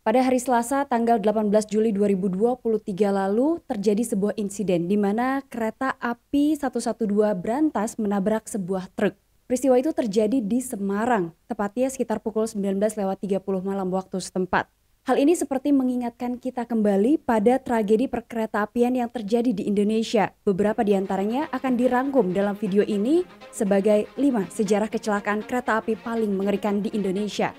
Pada hari Selasa tanggal 18 Juli 2023 lalu terjadi sebuah insiden di mana kereta api 112 berantas menabrak sebuah truk. Peristiwa itu terjadi di Semarang, tepatnya sekitar pukul 19.30 malam waktu setempat. Hal ini seperti mengingatkan kita kembali pada tragedi perkeretaapian yang terjadi di Indonesia. Beberapa di antaranya akan dirangkum dalam video ini sebagai 5 sejarah kecelakaan kereta api paling mengerikan di Indonesia.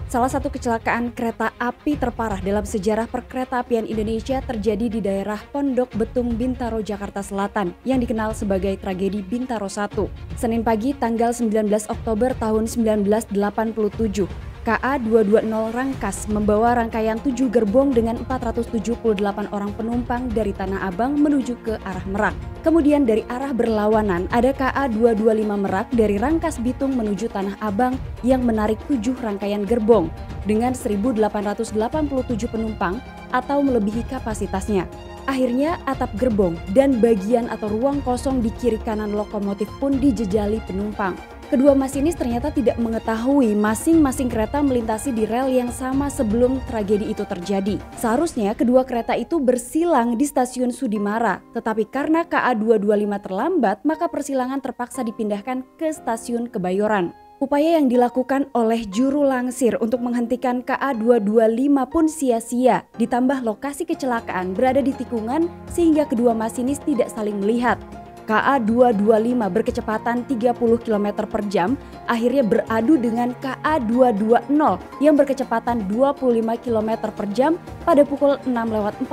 Salah satu kecelakaan kereta api terparah dalam sejarah perkeretaapian Indonesia terjadi di daerah Pondok Betung, Bintaro, Jakarta Selatan yang dikenal sebagai tragedi Bintaro 1. Senin pagi tanggal 19 Oktober tahun 1987, KA 220 Rangkas membawa rangkaian 7 gerbong dengan 478 orang penumpang dari Tanah Abang menuju ke arah Merak. Kemudian dari arah berlawanan ada KA 225 Merak dari Rangkas Bitung menuju Tanah Abang yang menarik 7 rangkaian gerbong dengan 1.887 penumpang atau melebihi kapasitasnya. Akhirnya atap gerbong dan bagian atau ruang kosong di kiri kanan lokomotif pun dijejali penumpang. Kedua masinis ternyata tidak mengetahui masing-masing kereta melintasi di rel yang sama sebelum tragedi itu terjadi. Seharusnya kedua kereta itu bersilang di stasiun Sudimara, tetapi karena KA 225 terlambat, maka persilangan terpaksa dipindahkan ke stasiun Kebayoran. Upaya yang dilakukan oleh juru langsir untuk menghentikan KA 225 pun sia-sia, ditambah lokasi kecelakaan berada di tikungan sehingga kedua masinis tidak saling melihat. KA 225 berkecepatan 30 km per jam akhirnya beradu dengan KA 220 yang berkecepatan 25 km per jam pada pukul 6.45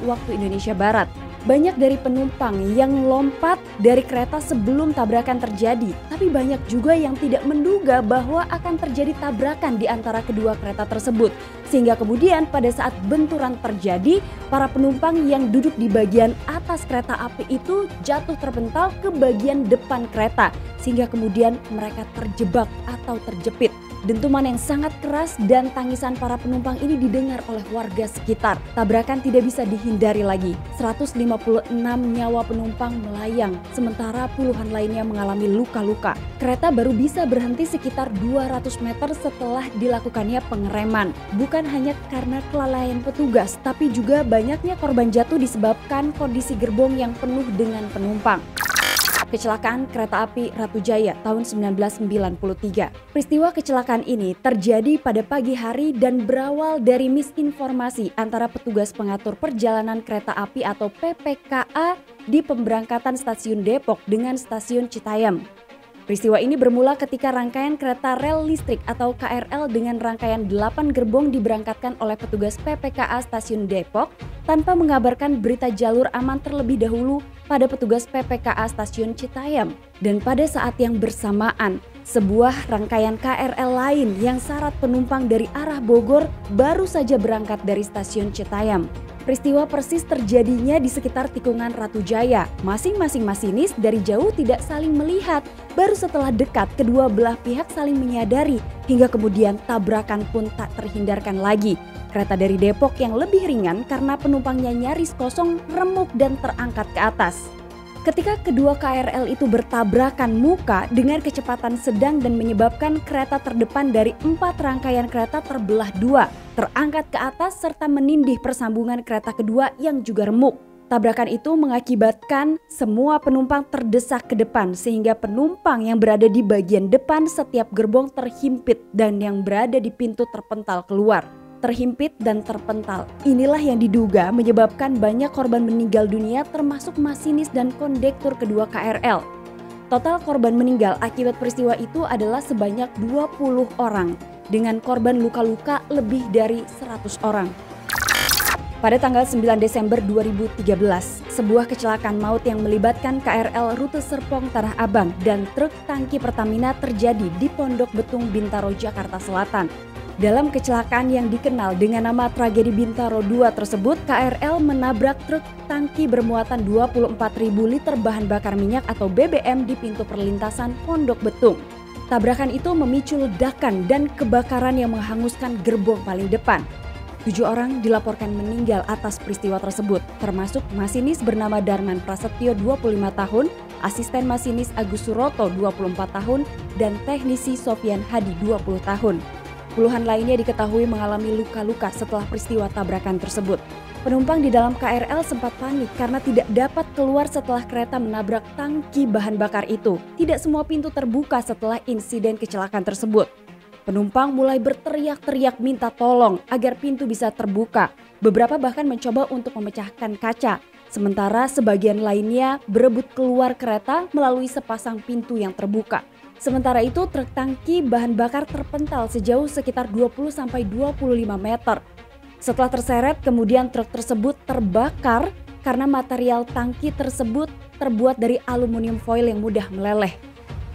waktu Indonesia Barat. Banyak dari penumpang yang lompat dari kereta sebelum tabrakan terjadi, tapi banyak juga yang tidak menduga bahwa akan terjadi tabrakan di antara kedua kereta tersebut. Sehingga kemudian pada saat benturan terjadi, para penumpang yang duduk di bagian atas kereta api itu jatuh terpental ke bagian depan kereta, sehingga kemudian mereka terjebak atau terjepit. Dentuman yang sangat keras dan tangisan para penumpang ini didengar oleh warga sekitar. Tabrakan tidak bisa dihindari lagi. 156 nyawa penumpang melayang, sementara puluhan lainnya mengalami luka-luka. Kereta baru bisa berhenti sekitar 200 meter setelah dilakukannya pengereman. Bukan hanya karena kelalaian petugas, tapi juga banyaknya korban jatuh disebabkan kondisi gerbong yang penuh dengan penumpang. Kecelakaan kereta api Ratu Jaya tahun 1993. Peristiwa kecelakaan ini terjadi pada pagi hari dan berawal dari misinformasi antara petugas pengatur perjalanan kereta api atau PPKA di pemberangkatan stasiun Depok dengan stasiun Citayam. Peristiwa ini bermula ketika rangkaian kereta rel listrik atau KRL dengan rangkaian 8 gerbong diberangkatkan oleh petugas PPKA stasiun Depok tanpa mengabarkan berita jalur aman terlebih dahulu pada petugas PPKA stasiun Citayam. Dan pada saat yang bersamaan, sebuah rangkaian KRL lain yang syarat penumpang dari arah Bogor baru saja berangkat dari stasiun Citayam. Peristiwa persis terjadinya di sekitar tikungan Ratu Jaya. Masing-masing masinis dari jauh tidak saling melihat. Baru setelah dekat, kedua belah pihak saling menyadari hingga kemudian tabrakan pun tak terhindarkan lagi. Kereta dari Depok yang lebih ringan karena penumpangnya nyaris kosong remuk dan terangkat ke atas. Ketika kedua KRL itu bertabrakan muka dengan kecepatan sedang dan menyebabkan kereta terdepan dari 4 rangkaian kereta terbelah 2, terangkat ke atas serta menindih persambungan kereta kedua yang juga remuk. Tabrakan itu mengakibatkan semua penumpang terdesak ke depan sehingga penumpang yang berada di bagian depan setiap gerbong terhimpit dan yang berada di pintu terpental keluar. Terhimpit dan terpental. Inilah yang diduga menyebabkan banyak korban meninggal dunia termasuk masinis dan kondektur kedua KRL. Total korban meninggal akibat peristiwa itu adalah sebanyak 20 orang dengan korban luka-luka lebih dari 100 orang. Pada tanggal 9 Desember 2013, sebuah kecelakaan maut yang melibatkan KRL rute Serpong Tanah Abang dan truk tangki Pertamina terjadi di Pondok Betung, Bintaro, Jakarta Selatan. Dalam kecelakaan yang dikenal dengan nama tragedi Bintaro 2 tersebut, KRL menabrak truk tangki bermuatan 24.000 liter bahan bakar minyak atau BBM di pintu perlintasan Pondok Betung. Tabrakan itu memicu ledakan dan kebakaran yang menghanguskan gerbong paling depan. 7 orang dilaporkan meninggal atas peristiwa tersebut, termasuk masinis bernama Darman Prasetyo 25 tahun, asisten masinis Agus Suroto 24 tahun, dan teknisi Sofyan Hadi 20 tahun. Puluhan lainnya diketahui mengalami luka-luka setelah peristiwa tabrakan tersebut. Penumpang di dalam KRL sempat panik karena tidak dapat keluar setelah kereta menabrak tangki bahan bakar itu. Tidak semua pintu terbuka setelah insiden kecelakaan tersebut. Penumpang mulai berteriak-teriak minta tolong agar pintu bisa terbuka. Beberapa bahkan mencoba untuk memecahkan kaca. Sementara sebagian lainnya berebut keluar kereta melalui sepasang pintu yang terbuka. Sementara itu truk tangki bahan bakar terpental sejauh sekitar 20-25 meter. Setelah terseret, kemudian truk tersebut terbakar karena material tangki tersebut terbuat dari aluminium foil yang mudah meleleh.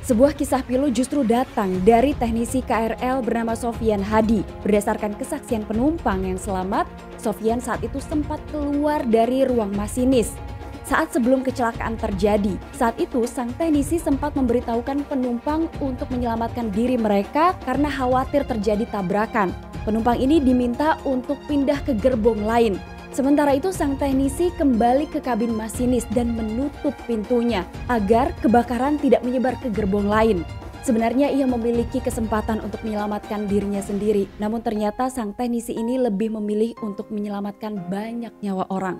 Sebuah kisah pilu justru datang dari teknisi KRL bernama Sofyan Hadi. Berdasarkan kesaksian penumpang yang selamat, Sofyan saat itu sempat keluar dari ruang masinis. Saat sebelum kecelakaan terjadi, saat itu sang teknisi sempat memberitahukan penumpang untuk menyelamatkan diri mereka karena khawatir terjadi tabrakan. Penumpang ini diminta untuk pindah ke gerbong lain. Sementara itu sang teknisi kembali ke kabin masinis dan menutup pintunya agar kebakaran tidak menyebar ke gerbong lain. Sebenarnya ia memiliki kesempatan untuk menyelamatkan dirinya sendiri, namun ternyata sang teknisi ini lebih memilih untuk menyelamatkan banyak nyawa orang.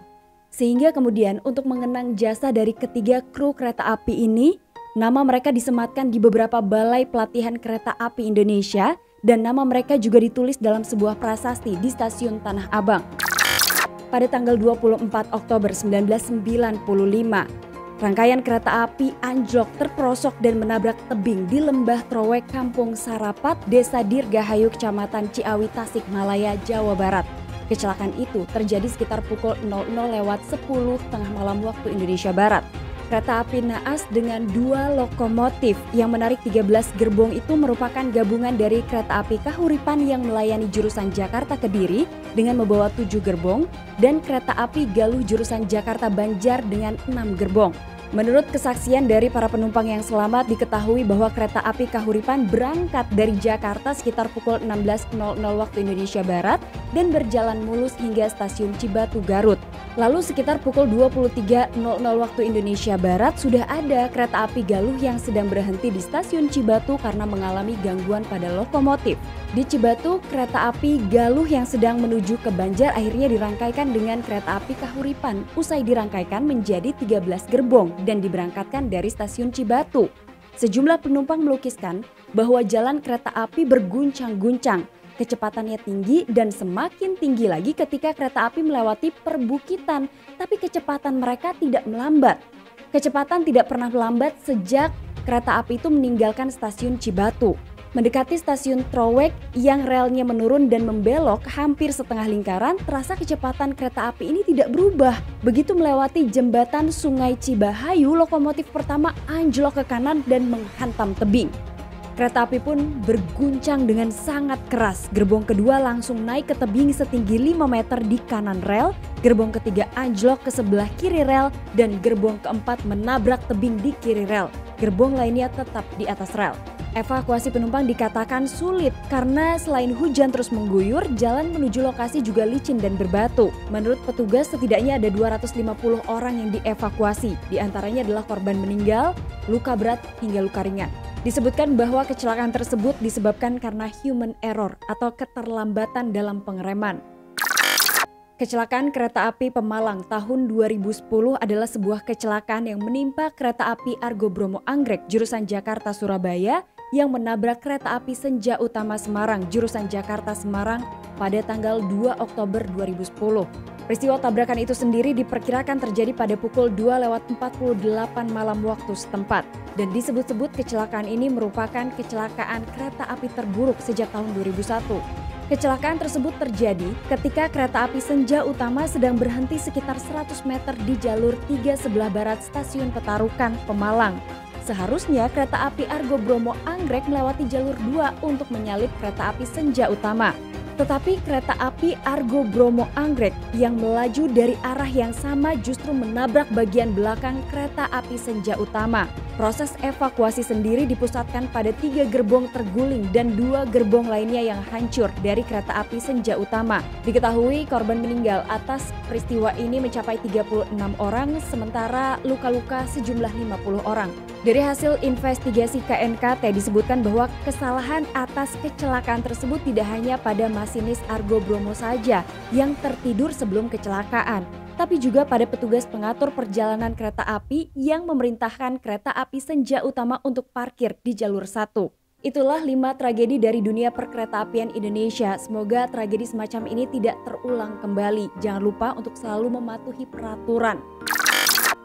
Sehingga kemudian untuk mengenang jasa dari ketiga kru kereta api ini, nama mereka disematkan di beberapa balai pelatihan kereta api Indonesia dan nama mereka juga ditulis dalam sebuah prasasti di stasiun Tanah Abang. Pada tanggal 24 Oktober 1995, rangkaian kereta api anjlok terperosok dan menabrak tebing di Lembah Trowek, Kampung Sarapat, Desa Dirgahayu, Kecamatan Ciawi, Tasikmalaya, Jawa Barat. Kecelakaan itu terjadi sekitar pukul 00:10 tengah malam waktu Indonesia Barat. Kereta api naas dengan 2 lokomotif yang menarik 13 gerbong itu merupakan gabungan dari kereta api Kahuripan yang melayani jurusan Jakarta Kediri dengan membawa 7 gerbong dan kereta api Galuh jurusan Jakarta Banjar dengan 6 gerbong. Menurut kesaksian dari para penumpang yang selamat, diketahui bahwa kereta api Kahuripan berangkat dari Jakarta sekitar pukul 16.00 waktu Indonesia Barat dan berjalan mulus hingga stasiun Cibatu, Garut. Lalu sekitar pukul 23.00 waktu Indonesia Barat sudah ada kereta api Galuh yang sedang berhenti di stasiun Cibatu karena mengalami gangguan pada lokomotif. Di Cibatu, kereta api Galuh yang sedang menuju ke Banjar akhirnya dirangkaikan dengan kereta api Kahuripan. Usai dirangkaikan menjadi 13 gerbong dan diberangkatkan dari stasiun Cibatu. Sejumlah penumpang melukiskan bahwa jalan kereta api berguncang-guncang. Kecepatannya tinggi dan semakin tinggi lagi ketika kereta api melewati perbukitan, tapi kecepatan mereka tidak melambat. Kecepatan tidak pernah melambat sejak kereta api itu meninggalkan stasiun Cibatu. Mendekati stasiun Trowek yang relnya menurun dan membelok hampir setengah lingkaran, terasa kecepatan kereta api ini tidak berubah. Begitu melewati jembatan Sungai Cibahayu, lokomotif pertama anjlok ke kanan dan menghantam tebing. Kereta api pun berguncang dengan sangat keras. Gerbong kedua langsung naik ke tebing setinggi 5 meter di kanan rel. Gerbong ketiga anjlok ke sebelah kiri rel dan gerbong keempat menabrak tebing di kiri rel. Gerbong lainnya tetap di atas rel. Evakuasi penumpang dikatakan sulit karena selain hujan terus mengguyur, jalan menuju lokasi juga licin dan berbatu. Menurut petugas setidaknya ada 250 orang yang dievakuasi. Di antaranya adalah korban meninggal, luka berat hingga luka ringan. Disebutkan bahwa kecelakaan tersebut disebabkan karena human error atau keterlambatan dalam pengereman. Kecelakaan kereta api Pemalang tahun 2010 adalah sebuah kecelakaan yang menimpa kereta api Argo Bromo Anggrek jurusan Jakarta Surabaya yang menabrak kereta api Senja Utama Semarang jurusan Jakarta Semarang pada tanggal 2 Oktober 2010. Peristiwa tabrakan itu sendiri diperkirakan terjadi pada pukul 2:48 malam waktu setempat. Dan disebut-sebut kecelakaan ini merupakan kecelakaan kereta api terburuk sejak tahun 2001. Kecelakaan tersebut terjadi ketika kereta api Senja Utama sedang berhenti sekitar 100 meter di jalur 3 sebelah barat stasiun Petarukan, Pemalang. Seharusnya kereta api Argo Bromo Anggrek melewati jalur 2 untuk menyalip kereta api Senja Utama. Tetapi kereta api Argo Bromo Anggrek yang melaju dari arah yang sama justru menabrak bagian belakang kereta api Senja Utama. Proses evakuasi sendiri dipusatkan pada 3 gerbong terguling dan 2 gerbong lainnya yang hancur dari kereta api Senja Utama. Diketahui korban meninggal atas peristiwa ini mencapai 36 orang, sementara luka-luka sejumlah 50 orang. Dari hasil investigasi KNKT disebutkan bahwa kesalahan atas kecelakaan tersebut tidak hanya pada masinis Argo Bromo saja yang tertidur sebelum kecelakaan, tapi juga pada petugas pengatur perjalanan kereta api yang memerintahkan kereta api Senja Utama untuk parkir di jalur 1. Itulah 5 tragedi dari dunia perkeretaapian Indonesia. Semoga tragedi semacam ini tidak terulang kembali. Jangan lupa untuk selalu mematuhi peraturan.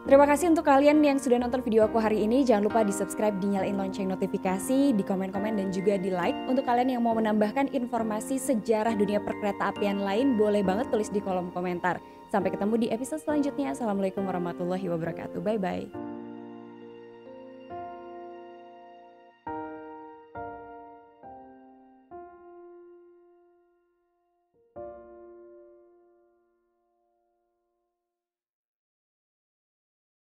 Terima kasih untuk kalian yang sudah nonton video aku hari ini. Jangan lupa di subscribe, dinyalain lonceng notifikasi, di komen-komen dan juga di like. Untuk kalian yang mau menambahkan informasi sejarah dunia perkeretaapian lain, boleh banget tulis di kolom komentar. Sampai ketemu di episode selanjutnya. Assalamualaikum warahmatullahi wabarakatuh. Bye-bye.